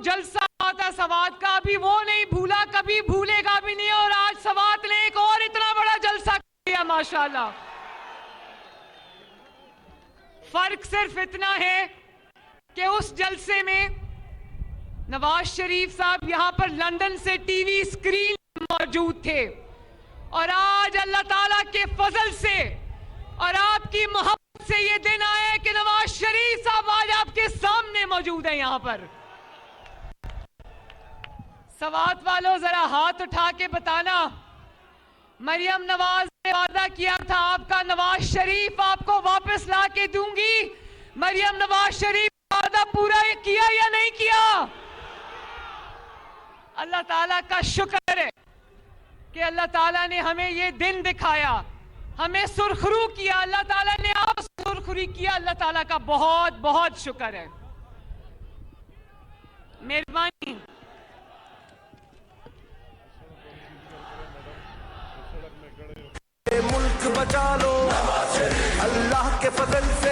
जलसा आता सवात का, अभी वो नहीं भूला, कभी भूलेगा भी नहीं। और आज सवात ने एक और इतना बड़ा जलसा किया माशाल्लाह। फर्क सिर्फ इतना है कि उस जलसे में नवाज शरीफ साहब यहां पर लंदन से टीवी स्क्रीन मौजूद थे, और आज अल्लाह ताला के फजल से और आपकी मोहब्बत से ये दिन आया है कि नवाज शरीफ साहब आज आपके सामने मौजूद है यहां पर। सवात वालों जरा हाथ उठा के बताना, मरियम नवाज ने वादा किया था आपका नवाज शरीफ आपको वापस ला के दूंगी, मरियम नवाज शरीफ वादा पूरा किया या नहीं किया? अल्लाह ताला का शुक्र है कि अल्लाह ताला ने हमें ये दिन दिखाया, हमें सुरखरू किया, अल्लाह ताला ने आप सुरखरू किया। अल्लाह ताला का बहुत बहुत शुक्र है, मेहरबानी। मुल्क बचा लो अल्लाह के फजल से,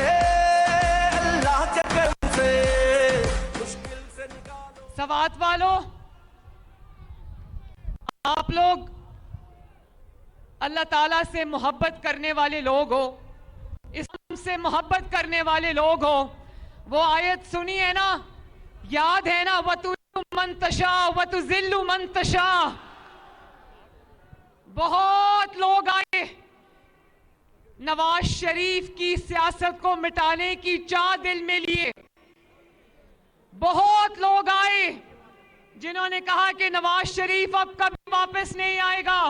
अल्लाह के करम से मुश्किल से निकालो। सवात वालों, आप लोग अल्लाह ताला से मोहब्बत करने वाले लोग हो, इस्लाम से मोहब्बत करने वाले लोग हो। वो आयत सुनी है ना, याद है ना, वतुल्लु मन तशा वतुज़िल्लु मन तशा। बहुत लोग आए नवाज शरीफ की सियासत को मिटाने की चाह दिल में लिए, बहुत लोग आए जिन्होंने कहा कि नवाज शरीफ अब कभी वापस नहीं आएगा।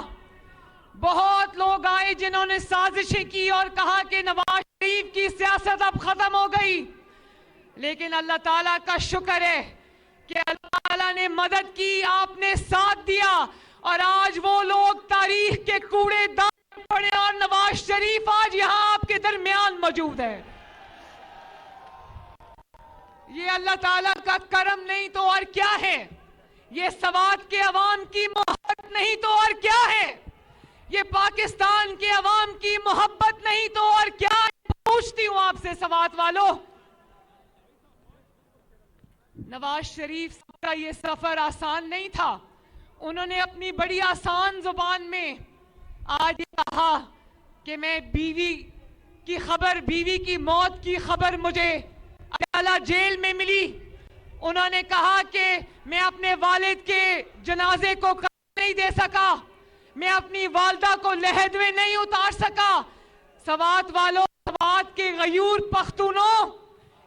बहुत लोग आए जिन्होंने साजिशें की और कहा कि नवाज शरीफ की सियासत अब खत्म हो गई। लेकिन अल्लाह ताला का शुक्र है कि अल्लाह ताला ने मदद की, आपने साथ दिया, और आज वो लोग तारीख के कूड़ेदान पड़े और नवाज शरीफ आज यहां आपके दरमियान मौजूद है। ये अल्लाह ताला का करम नहीं तो और क्या है? ये सवात के अवाम की मोहब्बत नहीं तो और क्या है? ये पाकिस्तान के अवाम की मोहब्बत नहीं तो और क्या? पूछती हूं आपसे सवात वालों, नवाज शरीफ का ये सफर आसान नहीं था। उन्होंने अपनी बड़ी आसान जुबान में आज ये कहा कि मैं बीवी की खबर, बीवी की मौत की खबर मुझे अदाला जेल में मिली। उन्होंने कहा कि मैं अपने वालिद के जनाजे को नहीं दे सका, मैं अपनी वालदा को लहद में नहीं उतार सका। सवात वालों, सवात के गयूर पख्तूनों,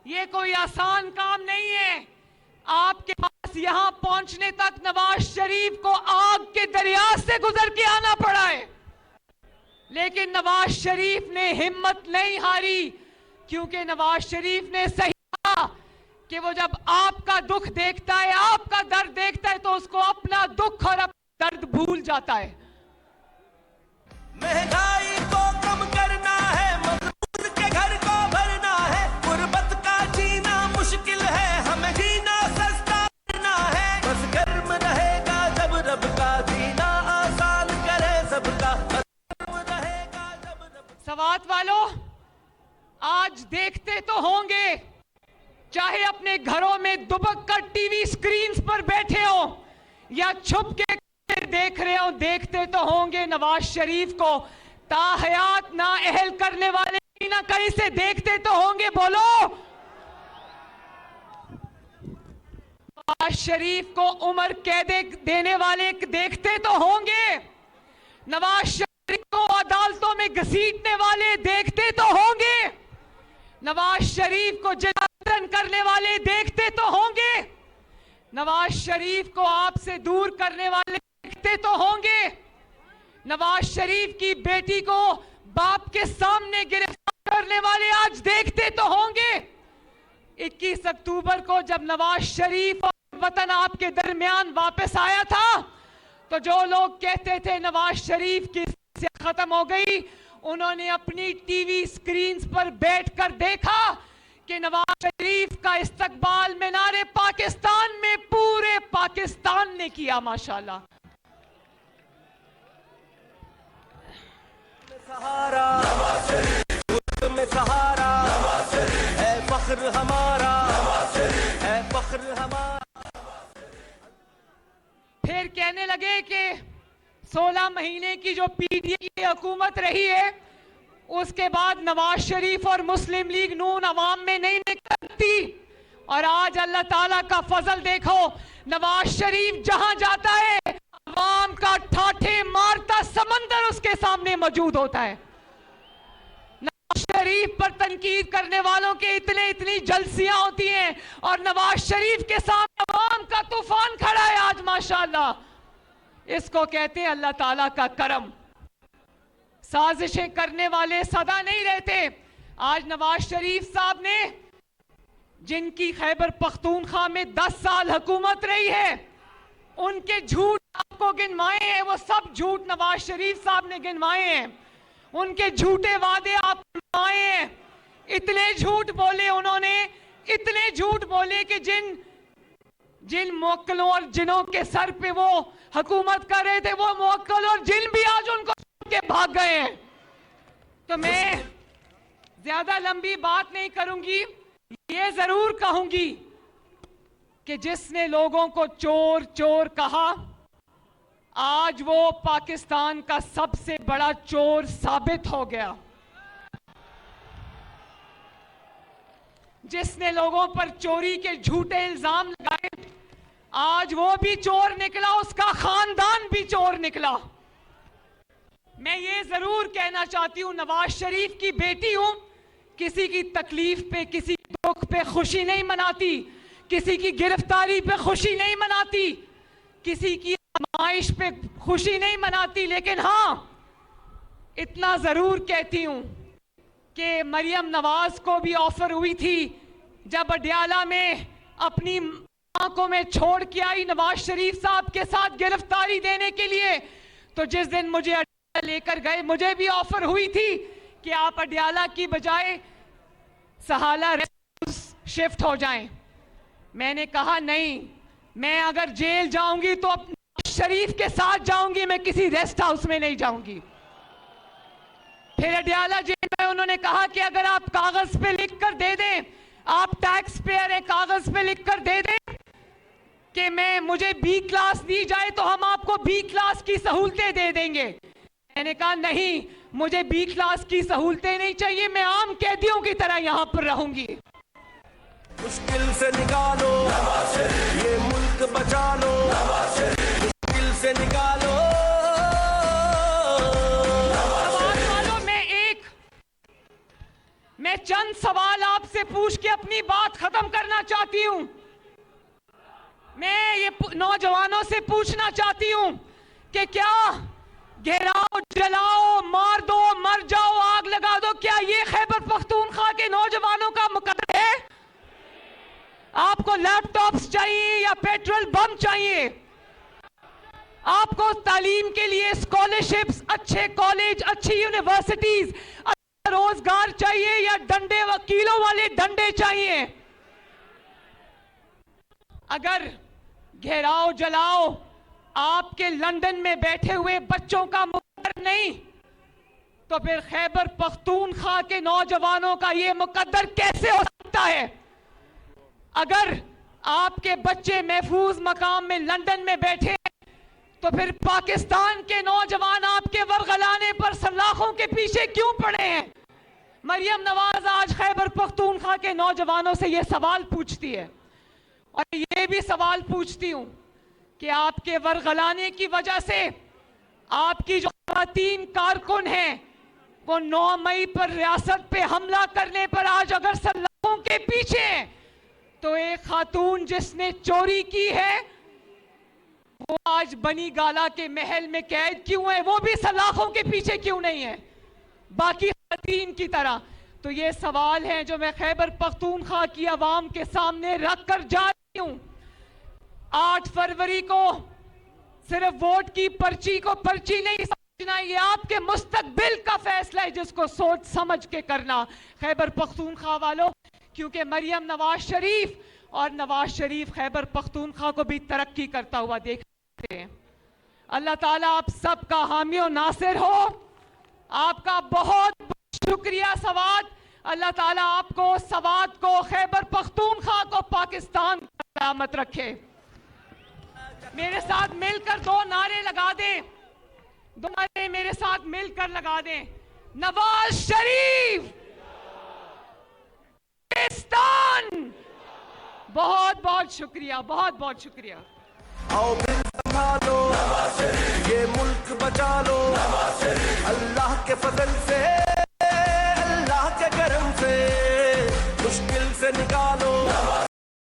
ये कोई आसान काम नहीं है। आपके पास यहां पहुंचने तक नवाज शरीफ को आग के दरिया से गुजर के आना पड़ा है, लेकिन नवाज शरीफ ने हिम्मत नहीं हारी, क्योंकि नवाज शरीफ ने सही कहा कि वो जब आपका दुख देखता है, आपका दर्द देखता है, तो उसको अपना दुख और अपना दर्द भूल जाता है। महंगाई को कम करना है, मजदूर के घर को भरना है, गुर्बत का जीना मुश्किल है, हमें जीना सस्ता करना है। बस गर्म रहेगा जब रब का जीना आसान करे सबका, गर्म रहेगा जब रब। सवात वालों, आज देखते तो होंगे, चाहे अपने घरों में दुबक कर टीवी स्क्रीन पर बैठे हो या छुप के देख रहे हो, देखते तो होंगे नवाज शरीफ को ताहयात ना अहल करने वाले ना कहीं से देखते तो होंगे। बोलो, नवाज शरीफ को उम्र कैद देने वाले देखते तो होंगे, नवाज शरीफ को अदालतों में घसीटने वाले देखते तो होंगे, नवाज शरीफ को जलावतन करने वाले देखते तो होंगे, नवाज शरीफ को आपसे दूर करने वाले देखते तो होंगे, नवाज शरीफ की बेटी को बाप के सामने गिरफ्तार करने वाले आज देखते तो होंगे। 21 अक्टूबर को जब नवाज शरीफ और वतन आपके दरमियान वापस आया था, तो जो लोग कहते थे नवाज शरीफ की सियासत खत्म हो गई, उन्होंने अपनी टीवी स्क्रीन पर बैठकर देखा कि नवाज शरीफ का इस्तकबाल मीनारे पाकिस्तान में पूरे पाकिस्तान ने किया माशाल्लाह। सहारा में सहारा है, फख्र हमारा है, फख्र हमारा। कहने लगे कि 16 महीने की जो पीटीआई की हुकूमत रही है उसके बाद नवाज शरीफ और मुस्लिम लीग नून अवाम में नहीं निकलती, और आज अल्लाह ताला का फजल देखो, नवाज शरीफ जहां जाता है अवाम का ठाठे मारता समंदर उसके सामने मौजूद होता है। नवाज शरीफ पर तनकीद करने वालों के इतनी जलसियां होती हैं और नवाज शरीफ के सामने अवाम का तूफान खड़ा है आज माशाअल्लाह। इसको कहते हैं अल्लाह ताला का करम। साजिशें करने वाले सदा नहीं रहते। आज नवाज शरीफ साहब ने, जिनकी खैबर पख्तूनख्वा में 10 साल हुकूमत रही है, उनके झूठ आपको गिनवाए हैं, वो सब झूठ नवाज शरीफ साहब ने गिनवाए हैं। उनके झूठे वादे आप गिनवाए हैं। इतने झूठ बोले उन्होंने, इतने झूठ बोले कि जिन मुवक्किलों और जिनों के सर पे वो हुकूमत कर रहे थे, वो मुवक्किल और जिन भी आज उनको के भाग गए हैं। तो मैं ज्यादा लंबी बात नहीं करूंगी, ये जरूर कहूंगी कि जिसने लोगों को चोर चोर कहा, आज वो पाकिस्तान का सबसे बड़ा चोर साबित हो गया। जिसने लोगों पर चोरी के झूठे इल्जाम लगाए, आज वो भी चोर निकला, उसका खानदान भी चोर निकला। मैं ये जरूर कहना चाहती हूं, नवाज शरीफ की बेटी हूं, किसी की तकलीफ पे, किसी दुख पे खुशी नहीं मनाती, किसी की गिरफ्तारी पे खुशी नहीं मनाती, किसी की आजमाइश पे खुशी नहीं मनाती, लेकिन हां इतना जरूर कहती हूं कि मरियम नवाज को भी ऑफर हुई थी जब अडयाला में अपनी मां को मैं छोड़ के आई नवाज शरीफ साहब के साथ गिरफ्तारी देने के लिए, तो जिस दिन मुझे लेकर गए मुझे भी ऑफर हुई थी कि आप अडयाला की बजाय सहाला शिफ्ट हो जाएं। मैंने कहा नहीं, मैं अगर जेल जाऊंगी तो अपने शरीफ के साथ जाऊंगी, मैं किसी रेस्ट हाउस में नहीं जाऊंगी। फिर अडयाला जेल में उन्होंने कहा कि अगर आप कागज पे लिख कर दे दें, आप टैक्स पेयर हैं, कागज पे लिख कर दे दें कि मुझे बी क्लास दी जाए तो हम आपको बी क्लास की सहूलतें दे देंगे। मैंने कहा नहीं, मुझे बी क्लास की सहूलतें नहीं चाहिए, मैं आम कैदियों की तरह यहां पर रहूंगी। मुश्किल से निकालो ये मुल्क बचा लो, मुश्किल से निकालो। मैं चंद सवाल आपसे पूछ के अपनी बात खत्म करना चाहती हूं। मैं ये नौजवानों से पूछना चाहती हूं कि क्या घेराओ, जलाओ, मार दो, मर जाओ, आग लगा दो, क्या ये खैबर पख्तूनख्वा के नौजवानों का मुकद्दर है? आपको लैपटॉप्स चाहिए या पेट्रोल बम चाहिए? आपको तालीम के लिए स्कॉलरशिप्स, अच्छे कॉलेज, अच्छी यूनिवर्सिटीज, रोजगार चाहिए या डंडे, वकीलों वाले डंडे चाहिए? अगर घेराव जलाओ आपके लंदन में बैठे हुए बच्चों का मुकद्दर नहीं, तो फिर खैबर पख्तूनख्वा के नौजवानों का यह मुकद्दर कैसे हो सकता है? अगर आपके बच्चे महफूज मकाम में लंदन में बैठे हैं, तो फिर पाकिस्तान के नौजवान आपके वरगलाने पर सलाखों के पीछे क्यों पड़े हैं? मरियम नवाज आज खैबर पख्तूनख्वा के नौजवानों से यह सवाल पूछती है, और ये भी सवाल पूछती हूं कि आपके वरगलाने की वजह से आपकी जो खातीन कारकुन हैं, वो 9 मई पर रियासत पे हमला करने पर आज अगर सलाखों के पीछे हैं, तो एक खातून जिसने चोरी की है वो आज बनी गाला के महल में कैद क्यों है? वो भी सलाखों के पीछे क्यों नहीं है बाकी खातीन की तरह? तो ये सवाल हैं जो मैं खैबर पख्तूनख्वा की आवाम के सामने रख कर जा रही हूं। 8 फरवरी को सिर्फ वोट की पर्ची को पर्ची नहीं समझना, ये आपके मुस्तकबिल का फैसला है जिसको सोच समझ के करना खैबर पख्तूनख्वा वालों, क्योंकि मरियम नवाज शरीफ और नवाज शरीफ खैबर पख्तूनख्वा को भी तरक्की करता हुआ देखते हैं। अल्लाह ताला आप सबका हामी और नासिर हो। आपका बहुत शुक्रिया सवाद। अल्लाह ताला आपको, सवाद को, खैबर पख्तूनख्वा को पाकिस्तान सलामत रखे। मेरे साथ मिलकर दो नारे लगा दें, दो नारे मेरे साथ मिलकर लगा दें। नवाज शरीफ पाकिस्तान। बहुत बहुत शुक्रिया, बहुत बहुत शुक्रिया। आओ फिर संभालो, ये मुल्क बचा लो।